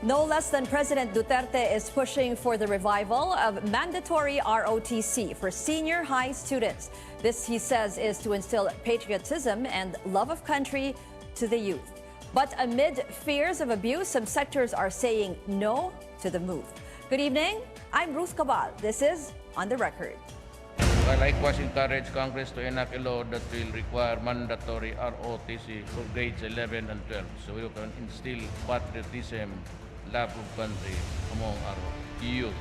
No less than President Duterte is pushing for the revival of mandatory ROTC for senior high students. This, he says, is to instill patriotism and love of country to the youth. But amid fears of abuse, some sectors are saying no to the move. Good evening. I'm Ruth Cabal. This is On the Record. I likewise encourage Congress to enact a law that will require mandatory ROTC for grades 11 and 12 so you can instill patriotism, love of country among our youth.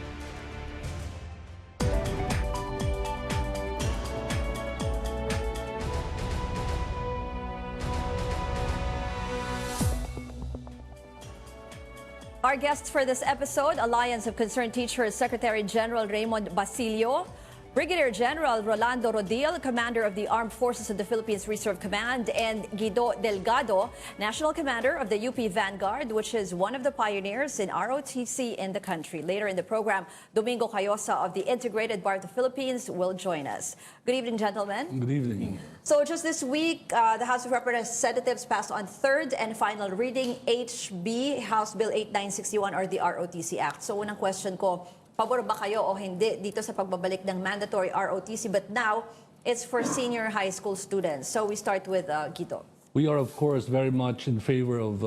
Our guests for this episode, Alliance of Concerned Teachers Secretary General Raymond Basilio, Brigadier General Rolando Rodil, Commander of the Armed Forces of the Philippines Reserve Command, and Guido Delgado, National Commander of the UP Vanguard, which is one of the pioneers in ROTC in the country. Later in the program, Domingo Cayosa of the Integrated Bar of the Philippines will join us. Good evening, gentlemen. Good evening. So just this week, the House of Representatives passed on third and final reading HB, House Bill 8961 or the ROTC Act. So unang question ko, pabor ba kayo o hindi dito sa pagbabalik ng mandatory ROTC? But now, it's for senior high school students. So we start with Guido. We are, of course, very much in favor of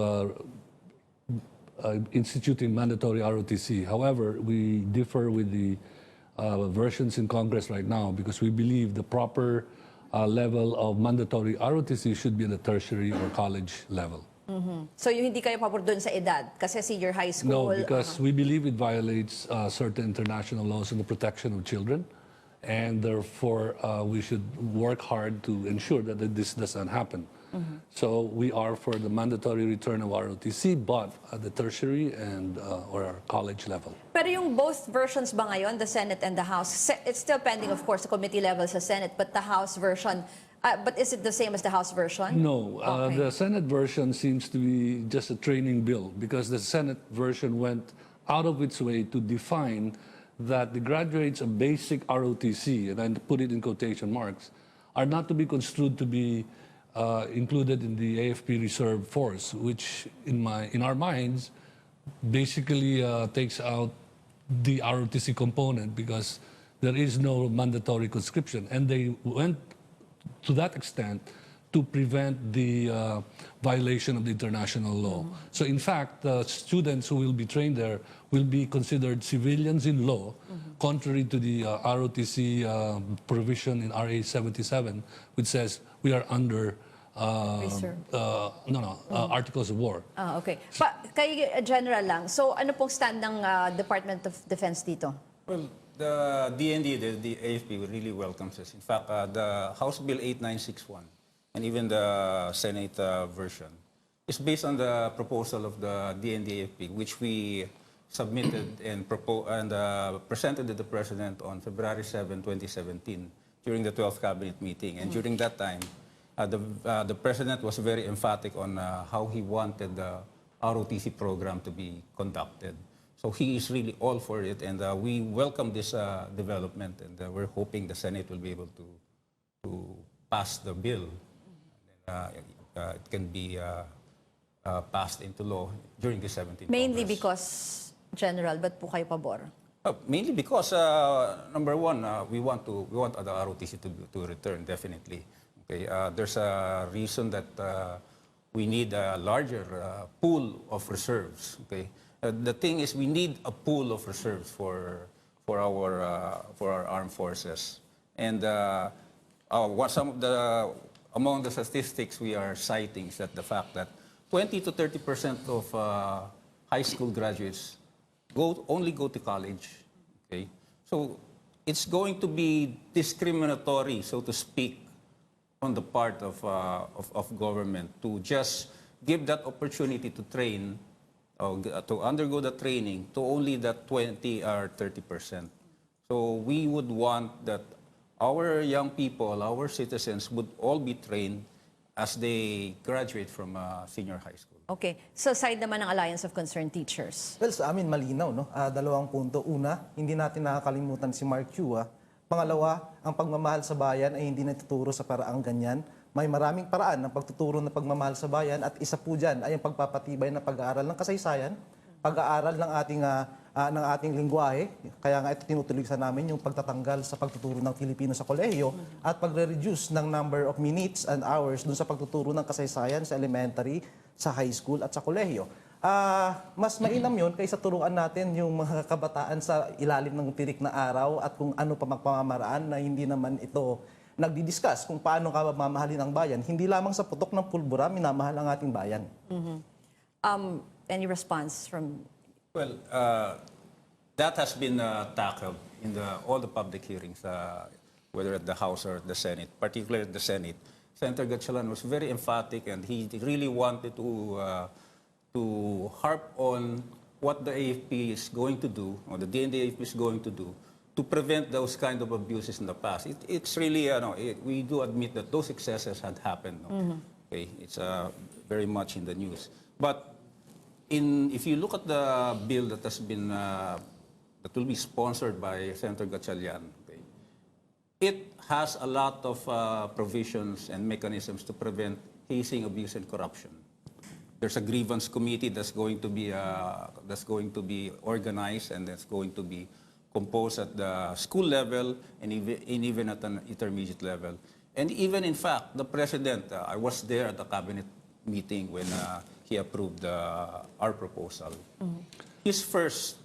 instituting mandatory ROTC. However, we differ with the versions in Congress right now because we believe the proper level of mandatory ROTC should be at the tertiary or college level. So yung hindi kayo pabor doon sa edad kasi senior high school? No, because we believe it violates certain international laws on the protection of children, and therefore we should work hard to ensure that this doesn't happen. So we are for the mandatory return of ROTC, but at the tertiary and or college level. Pero yung both versions ba ngayon, the Senate and the House, it's still pending, of course, the committee level sa Senate, but the House version, but is it the same as the House version? No, Okay. the Senate version seems to be just a training bill because the Senate version went out of its way to define that the graduates of basic ROTC, and I put it in quotation marks, are not to be construed to be included in the AFP reserve force, which in our minds basically takes out the ROTC component because there is no mandatory conscription, and they went to that extent to prevent the violation of the international law. So in fact, students who will be trained there will be considered civilians in law, contrary to the ROTC provision in RA 77, which says we are under Articles of War. Okay. Kay General lang, so ano pong stand ng Department of Defense dito? Well, the DND, the AFP really welcomes this. In fact, the House Bill 8961 and even the Senate version is based on the proposal of the DND AFP, which we submitted and presented to the President on February 7, 2017 during the 12th Cabinet meeting. And during that time, the President was very emphatic on how he wanted the ROTC program to be conducted. So he is really all for it, and we welcome this development, and we're hoping the Senate will be able to pass the bill. And, it can be passed into law during the 17th Mainly Congress. because, General, ba't po kayo pabor? Mainly because number one, we want the ROTC to return definitely. Okay, there's a reason that we need a larger pool of reserves. Okay, the thing is we need a pool of reserves for our armed forces, and among the statistics we are citing is that the fact that 20 to 30% of high school graduates only go to college. Okay, so it's going to be discriminatory, so to speak, on the part of government to just give that opportunity to train, to undergo the training to only that 20 or 30%. So we would want that our young people, our citizens would all be trained as they graduate from senior high school. Okay. So side naman ng Alliance of Concerned Teachers. Well, sa amin malinaw, no? Dalawang punto. Una, hindi natin nakakalimutan si Mark Q. Pangalawa, ang pagmamahal sa bayan ay hindi natuturo sa paraang ganyan. May maraming paraan ng pagtuturo ng pagmamahal sa bayan at isa po dyan ay ang pagpapatibay ng pag-aaral ng kasaysayan, pag-aaral ng ating lingwahe. Kaya nga ito tinutuloy sa namin yung pagtatanggal sa pagtuturo ng Filipino sa kolehiyo at pagre-reduce ng number of minutes and hours dun sa pagtuturo ng kasaysayan sa elementary, sa high school at sa kolehiyo. Mas mainam yun kaysa turuan natin yung mga kabataan sa ilalim ng tirik na araw at kung ano pa magpamamaraan na hindi naman ito nagdi-discuss kung paano ka mamahalin ang bayan. Hindi lamang sa putok ng pulbura, minamahal ang ating bayan. Any response from... Well, that has been tackled in all the public hearings, whether at the House or the Senate, particularly at the Senate. Senator Gatchalian was very emphatic, and he really wanted to harp on what the AFP is going to do, or the DND AFP is going to do, to prevent those kind of abuses in the past. It's really, we do admit that those excesses had happened. No? Okay, it's very much in the news. But if you look at the bill that has been, that will be sponsored by Senator Gatchalian, okay, it has a lot of provisions and mechanisms to prevent hazing, abuse, and corruption. There's a grievance committee that's going to be organized, and that's going to be composed at the school level and even at an intermediate level. And even, in fact, the president, I was there at the cabinet meeting when he approved our proposal. His first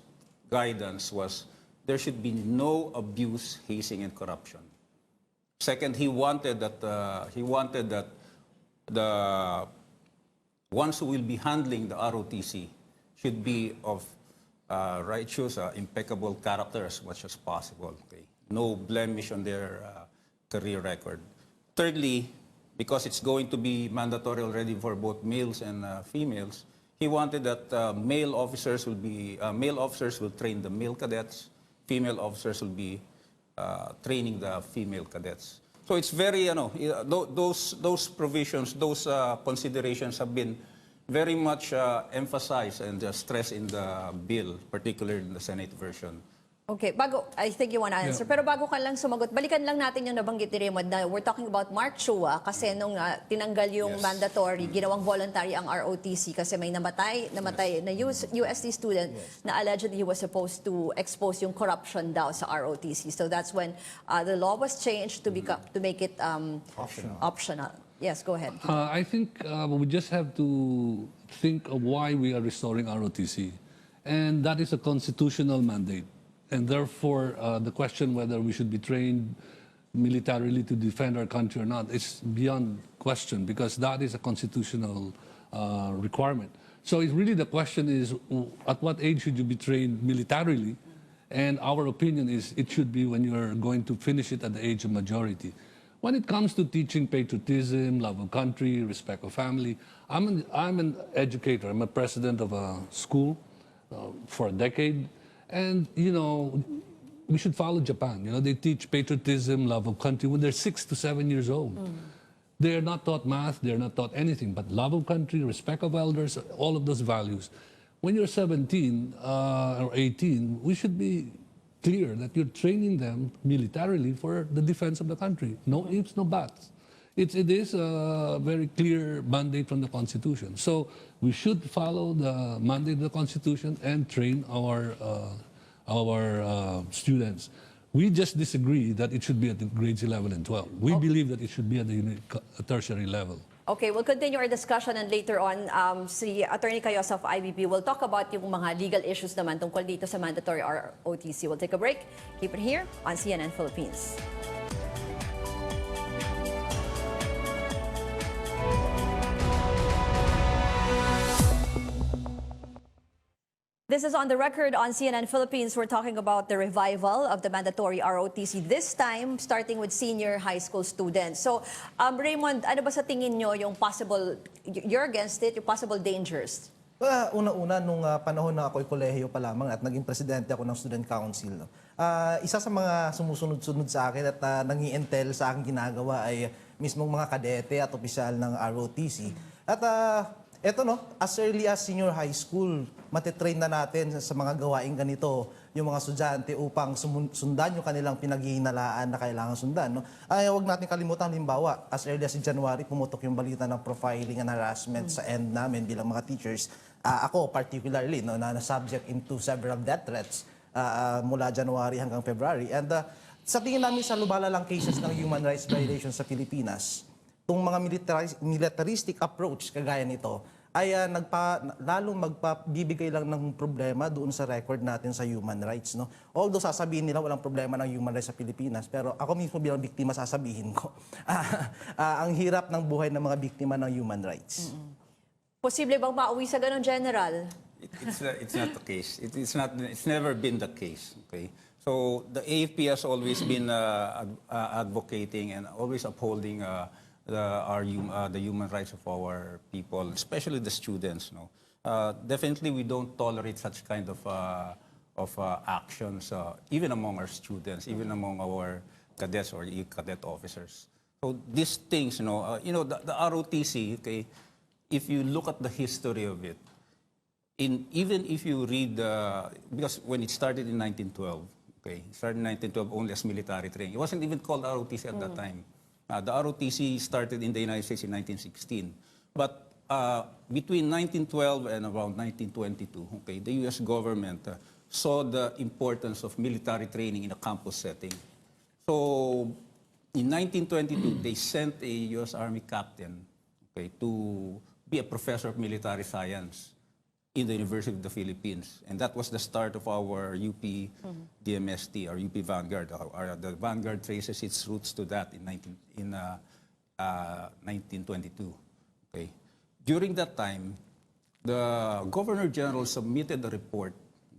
guidance was there should be no abuse, hazing, and corruption. Second, he wanted that the ones who will be handling the ROTC should be of righteous, impeccable character as much as possible. Okay? No blemish on their career record. Thirdly, because it's going to be mandatory already for both males and females, he wanted that male officers will train the male cadets, female officers will be training the female cadets. So it's very, those provisions, those considerations have been very much emphasized and stressed in the bill, particularly in the Senate version. Okay, I think you want to answer. Pero bago ka lang sumagot, balikan lang natin yung nabanggit ni Raymond na we're talking about Mark Chua kasi nung tinanggal yung mandatory, ginawang voluntary ang ROTC kasi may namatay na UST student na allegedly he was supposed to expose yung corruption daw sa ROTC. So that's when the law was changed to make it optional. Yes, go ahead. I think we just have to think of why we are restoring ROTC. And that is a constitutional mandate. And therefore, the question whether we should be trained militarily to defend our country or not is beyond question because that is a constitutional requirement. So it's really the question is, at what age should you be trained militarily? And our opinion is it should be when you're going to finish it at the age of majority. When it comes to teaching patriotism, love of country, respect of family, I'm an educator. I'm a president of a school for a decade. And, we should follow Japan. They teach patriotism, love of country when they're 6 to 7 years old. They are not taught math, they are not taught anything, but love of country, respect of elders, all of those values. When you're 17 or 18, we should be clear that you're training them militarily for the defense of the country. No ifs, no buts. It is a very clear mandate from the Constitution. So we should follow the mandate of the Constitution and train our students. We just disagree that it should be at the grades 11 and 12. We believe that it should be at the tertiary level. Okay, we'll continue our discussion and later on, si Attorney Cayosa of IBP will talk about yung mga legal issues naman tungkol dito sa mandatory ROTC. We'll take a break. Keep it here on CNN Philippines. This is On the Record on CNN Philippines. We're talking about the revival of the mandatory ROTC, this time starting with senior high school students. So, Raymond, ano ba sa tingin nyo yung possible, you're against it, yung possible dangers? Una-una, nung panahon na ako'y kolehiyo pa lamang at naging presidente ako ng Student Council, isa sa mga sumusunod-sunod sa akin at nangi-intel sa aking ginagawa ay mismong mga kadete at opisyal ng ROTC. At eto as early as senior high school, matitrain na natin sa mga gawaing ganito yung mga estudyante upang sundan yung kanilang pinaghihinalaan na kailangan sundan. Huwag natin kalimutan, halimbawa, as early as January, pumutok yung balita ng profiling and harassment sa end namin bilang mga teachers Ako particularly, no, na subject into several death threats mula January hanggang February. And sa tingin namin sa lumalalang cases ng human rights violations sa Pilipinas, itong mga militaristic approach kagaya nito ay lalong magpabibigay lang ng problema doon sa record natin sa human rights. No? Although sasabihin nila walang problema ng human rights sa Pilipinas, pero ako mismo bilang biktima sasabihin ko, ang hirap ng buhay ng mga biktima ng human rights. Posible bang mauwi sa ganun, General? It's not the case. It's never been the case. Okay. So the AFP has always been advocating and always upholding the human rights of our people, especially the students. No, definitely we don't tolerate such kind of actions, even among our students, even among our cadets or cadet officers. So these things, the ROTC. Okay, if you look at the history of it, even if you read, because when it started in 1912, okay, it started in 1912 only as military training. It wasn't even called ROTC at that time. The ROTC started in the United States in 1916. But between 1912 and around 1922, okay, the U.S. government saw the importance of military training in a campus setting. So in 1922, they sent a U.S. Army captain, okay, to be a professor of military science in the University of the Philippines. And that was the start of our UP DMST, or UP Vanguard. The Vanguard traces its roots to that in 1922. Okay. During that time, the Governor General submitted a report,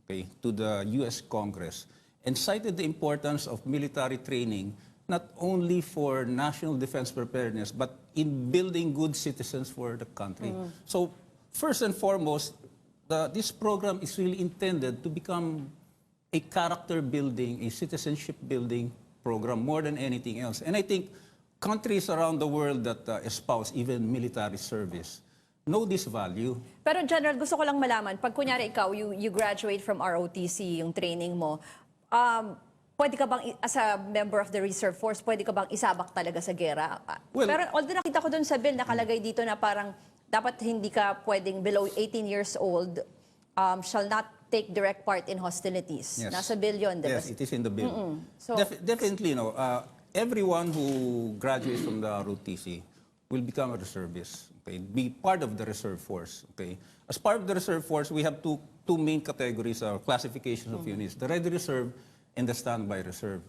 okay, to the U.S. Congress and cited the importance of military training not only for national defense preparedness, but in building good citizens for the country. So first and foremost, this program is really intended to become a character building, a citizenship building program more than anything else. And I think countries around the world that espouse even military service know this value. Pero General, gusto ko lang malaman, pag kunyari ikaw, you graduate from ROTC, yung training mo, pwede ka bang, as a member of the reserve force, pwede ka bang isabak talaga sa gera? Well, pero although nakita ko dun sa bill, nakalagay dito na parang dapat hindi ka pwedeng below 18 years old, shall not take direct part in hostilities. Yes. Nasa bill yun, di ba? Yes, it is in the bill. So, Definitely, everyone who graduates from the ROTC will become a reservist, okay, be part of the reserve force. Okay. As part of the reserve force, we have two main categories or classifications of units, the ready reserve and the standby reserve.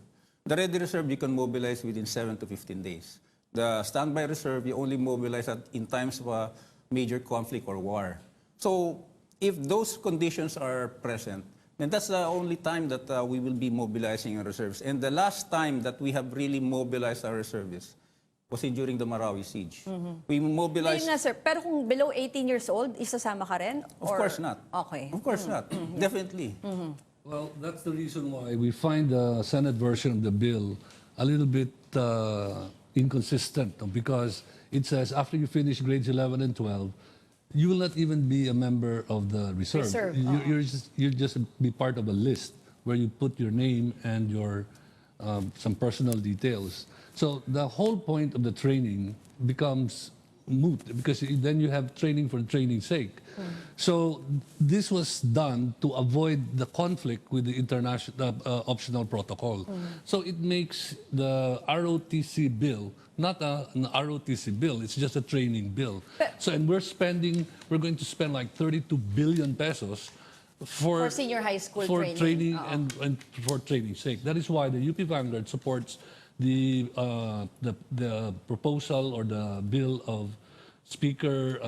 The ready reserve you can mobilize within 7 to 15 days. The standby reserve you only mobilize in times of a major conflict or war. So if those conditions are present, then that's the only time that we will be mobilizing our reserves. And the last time that we have really mobilized our reservists was during the Marawi siege. We mobilized... Ayun nga, sir. Pero kung below 18 years old, isasama ka rin? Of course not. Okay. Of course not. Definitely. Well, that's the reason why we find the Senate version of the bill a little bit inconsistent, because it says after you finish grades 11 and 12, you will not even be a member of the reserve. You're just be part of a list where you put your name and your some personal details. So the whole point of the training becomes moot, because then you have training for training's sake. So this was done to avoid the conflict with the international optional protocol. So it makes the ROTC bill not an ROTC bill, it's just a training bill. So, and we're going to spend like 32 billion pesos for senior high school for training. and for training's sake. That is why the UP Vanguard supports the proposal or the bill of Speaker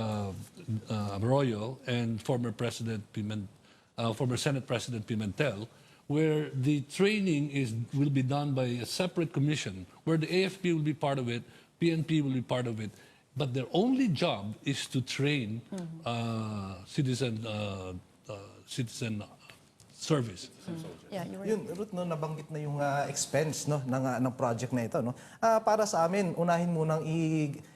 Arroyo and former Senate President Pimentel, where the training will be done by a separate commission, where the AFP will be part of it, PNP will be part of it, but their only job is to train citizen service. Yeah, you were... Yun, Ruth, no, nabanggit na yung expense, no, ng project na ito. No? Para sa amin, unahin munang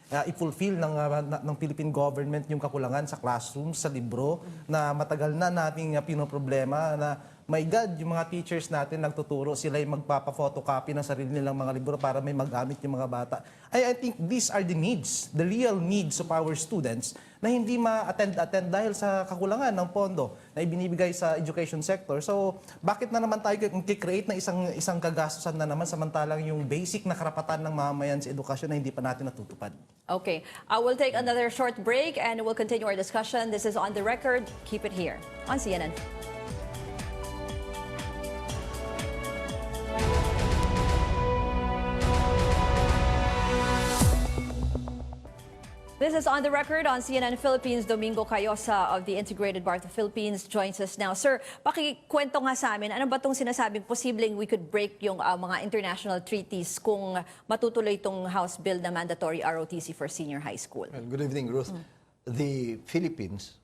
i-fulfill ng Philippine government yung kakulangan sa classroom, sa libro, na matagal na nating pinoproblema na my God, yung mga teachers natin nagtuturo, sila yung magpapa-photocopy ng sarili nilang mga libro para may magamit yung mga bata. I think these are the needs, the real needs of our students na hindi ma-attend dahil sa kakulangan ng pondo na ibinibigay sa education sector. So, bakit na naman tayo create na isang kagastusan na naman samantalang yung basic na karapatan ng mamamayan sa edukasyon na hindi pa natin natutupad? Okay, we'll take another short break and we'll continue our discussion. This is On the Record. Keep it here on CNN. This is On the Record on CNN Philippines. Domingo Cayosa of the Integrated Bar of the Philippines joins us now. Sir, pakikwento nga sa amin, ano ba itong sinasabing posibleng we could break yung mga international treaties kung matutuloy itong House Bill na mandatory ROTC for senior high school? Well, good evening, Ruth. The Philippines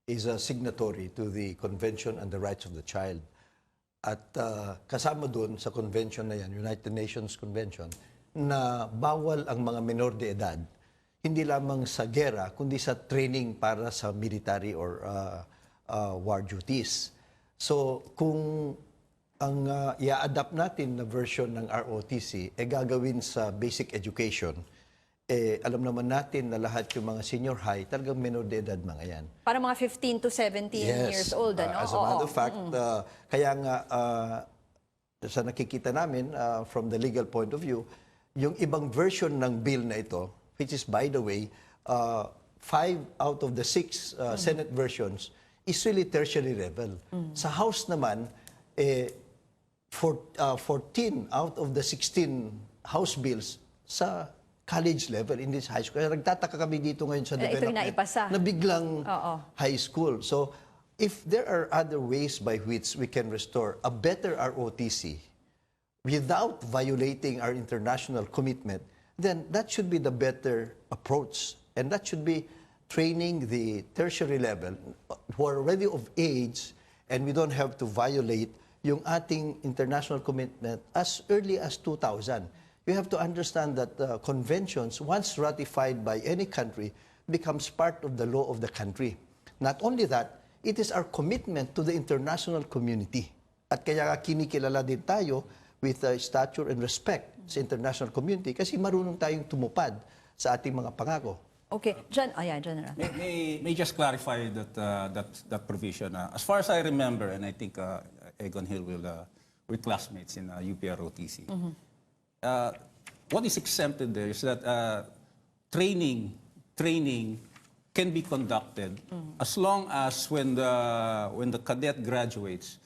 is a signatory to the Convention on the Rights of the Child. At kasama doon sa convention na yan, United Nations Convention, na bawal ang mga minor de edad hindi lamang sa gera, kundi sa training para sa military or war duties. So, kung ang i-adapt natin na version ng ROTC gagawin sa basic education, alam naman natin na lahat yung mga senior high, talagang minor de edad mga yan. Para mga 15 to 17 years old, ano? As a matter of fact, kaya nga sa nakikita namin from the legal point of view, yung ibang version ng bill na ito, which is, by the way, 5 out of the 6 Senate versions is really tertiary level. Sa House naman, 14 out of the 16 House bills sa college level in this high school. Kaya nagtataka kami dito ngayon sa development na biglang high school. So, if there are other ways by which we can restore a better ROTC without violating our international commitment, then that should be the better approach. And that should be training the tertiary level who are already of age and we don't have to violate yung ating international commitment as early as 2000. You have to understand that conventions, once ratified by any country, becomes part of the law of the country. Not only that, it is our commitment to the international community. At kaya kinikilala din tayo with stature and respect sa international community kasi marunong tayong tumupad sa ating mga pangako. Okay, General. May just clarify that provision. As far as I remember, and I think Egon Hill will, we're classmates in UPROTC. What is exempted there is that training can be conducted as long as when the cadet graduates,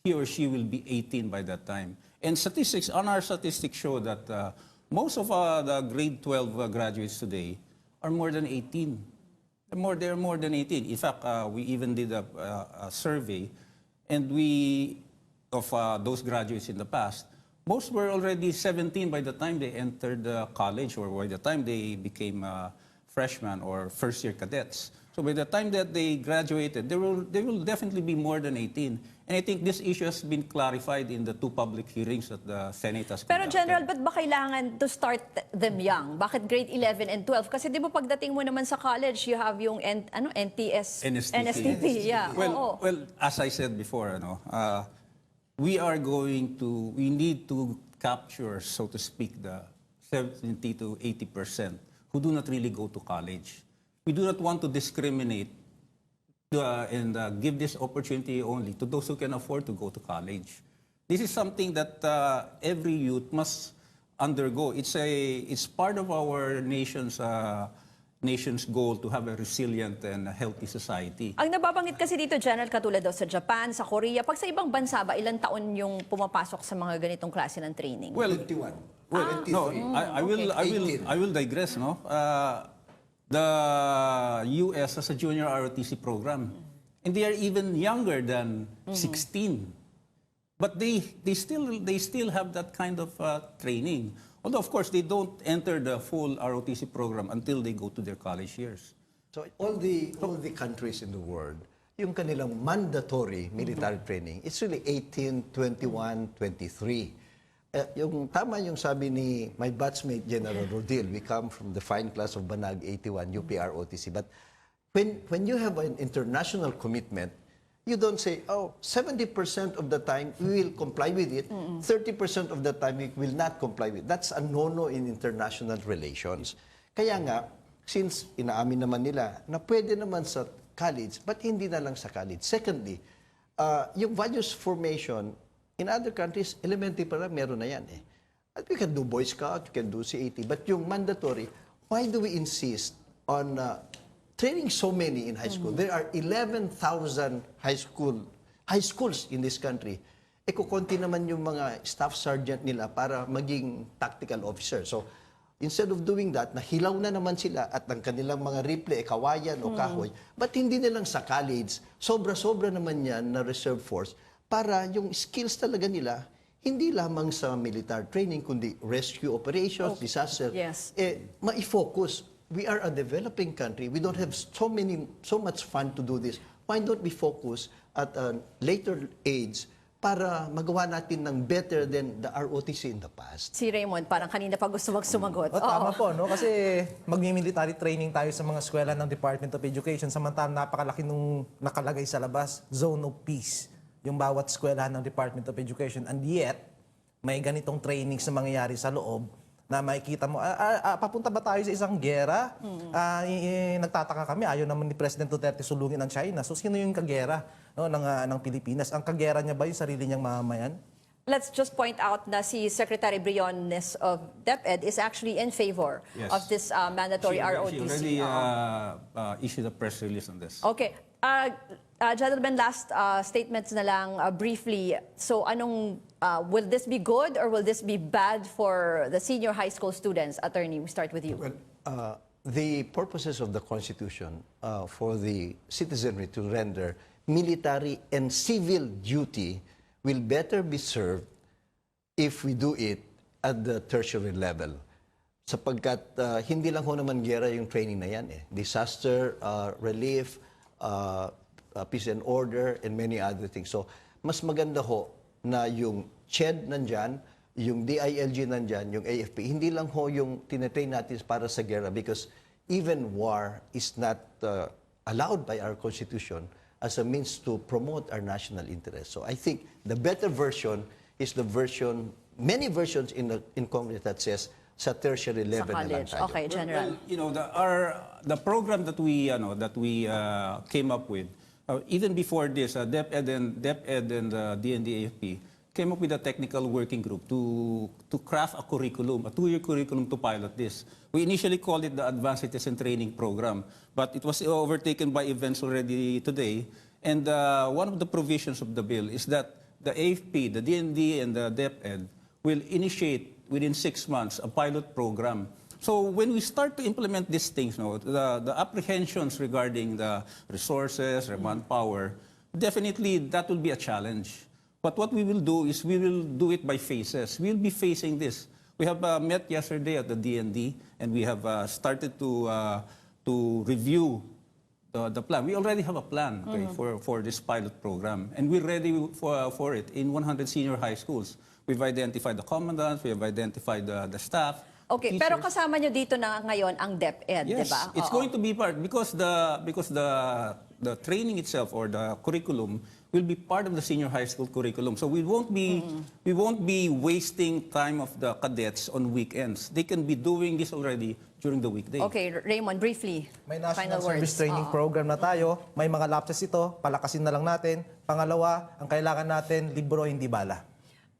he or she will be 18 by that time. And our statistics show that most of the grade 12 graduates today are more than 18. They're more than 18. In fact, we even did a survey, and of those graduates in the past, most were already 17 by the time they entered college or by the time they became freshmen or first-year cadets. So by the time that they graduated, they will definitely be more than 18. And I think this issue has been clarified in the 2 public hearings that the Senate has Pero conducted. General, ba't ba kailangan to start them young? Bakit grade 11 and 12? Kasi di ba pagdating mo naman sa college, you have yung NSTP. Yeah. Well, as I said before, we need to capture, so to speak, the 70 to 80% who do not really go to college. We do not want to discriminate and give this opportunity only to those who can afford to go to college. This is something that every youth must undergo. It's part of our nation's goal to have a resilient and healthy society. Ang nababanggit kasi dito, General, katulad daw sa Japan, sa Korea, pag sa ibang bansa ba, ilang taon yung pumapasok sa mga ganitong klase ng training? Well, 21. no, I will digress. No, the U.S. has a junior ROTC program, and they are even younger than 16. But they still have that kind of training. Although, of course, they don't enter the full ROTC program until they go to their college years. So all the countries in the world, yung kanilang mandatory military training, it's really 18, 21, 23. yung tama yung sabi ni my batchmate General Rodil, we come from the fine class of Banag 81 UP ROTC. But when you have an international commitment, you don't say, oh, 70% of the time we will comply with it, 30% of the time we will not comply with it. That's a no-no in international relations. Kaya nga, since inaamin naman nila na pwede naman sa college, but hindi na lang sa college. Secondly, yung values formation, in other countries, elementary pa lang, meron na yan eh. At you can do Boy Scout, you can do CAT, but yung mandatory, why do we insist on training so many in high school? There are 11,000 high schools in this country. E kukunti naman yung mga staff sergeant nila para maging tactical officer. So, instead of doing that, nahilaw na naman sila at ang kanilang mga replay, kawayan o kahoy, but hindi nilang sa college, sobra-sobra naman yan na reserve force para yung skills talaga nila, hindi lamang sa military training, kundi rescue operations, disaster, ma-focus. We are a developing country. We don't have so much fun to do this. Why don't we focus at a later age para magawa natin ng better than the ROTC in the past? Si Raymond, parang kanina pa gusto magsumagot. Tama po, no? Kasi magmi-military training tayo sa mga eskwela ng Department of Education. Samantalang napakalaki nung nakalagay sa labas, zone of peace, yung bawat eskwela ng Department of Education. And yet, may ganitong trainings na mangyayari sa loob na makikita mo, papunta ba tayo sa isang gera? Nagtataka kami, ayaw naman ni President Duterte sulungin ang China. So sino yung kagera ng Pilipinas? Ang kagera niya ba yung sarili niyang mamamayan? Let's just point out na si Secretary Briones of DepEd is actually in favor of this mandatory ROTC. She already issued a press release on this. Okay. Gentlemen, last statements na lang briefly. So will this be good or will this be bad for the senior high school students? Attorney, we start with you. Well, the purposes of the Constitution for the citizenry to render military and civil duty will better be served if we do it at the tertiary level. Sapagkat hindi lang ho naman gera yung training na yan eh. Disaster relief, peace and order, and many other things. So, mas maganda ho na yung CHED nandyan, yung DILG nandyan, yung AFP, hindi lang ho yung tinetrain natin para sa gera because even war is not allowed by our Constitution as a means to promote our national interest. So I think the better version is the version, many versions in Congress that says sa tertiary level na lang tayo. Okay, General. Well, you know, the program that we came up with, even before this, DepEd and the DND-AFP came up with a technical working group to craft a curriculum, a 2-year curriculum to pilot this. We initially called it the Advanced Citizen Training Program, but it was overtaken by events already today. And one of the provisions of the bill is that the AFP, the DND, and the DepEd will initiate within 6 months a pilot program. So when we start to implement these things, the apprehensions regarding the resources, or manpower, definitely that will be a challenge. But what we will do is we will do it by phases. We'll be facing this. We have met yesterday at the DND, and we have started to review the plan. We already have a plan for this pilot program, and we're ready for it in 100 senior high schools. We've identified the commandants, we have identified the staff. Okay, teachers. pero kasama nyo dito na ngayon ang DepEd, Yes, di ba? it's going to be part because the training itself or the curriculum will be part of the senior high school curriculum. So we won't be wasting time of the cadets on weekends. They can be doing this already during the weekday. Okay, Raymond, briefly. May Final National Service words. Training Program na tayo. May mga lapses ito. Palakasin na lang natin. Pangalawa, ang kailangan natin, libro, hindi bala.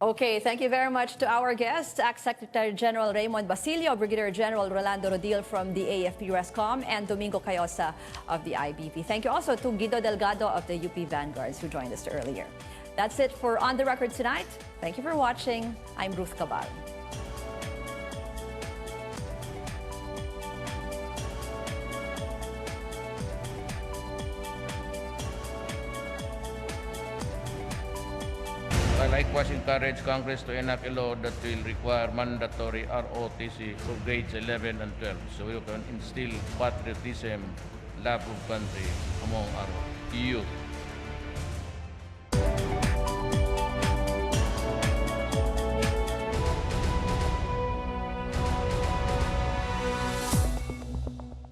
Okay, thank you very much to our guests, Secretary General Raymond Basilio, Brigadier General Rolando Rodil from the AFP RESCOM, and Domingo Cayosa of the IBP. Thank you also to Guido Delgado of the UP Vanguards who joined us earlier. That's it for On the Record tonight. Thank you for watching. I'm Ruth Cabal. I likewise encourage Congress to enact a law that will require mandatory ROTC for grades 11 and 12 so we can instill patriotism, love of country among our youth.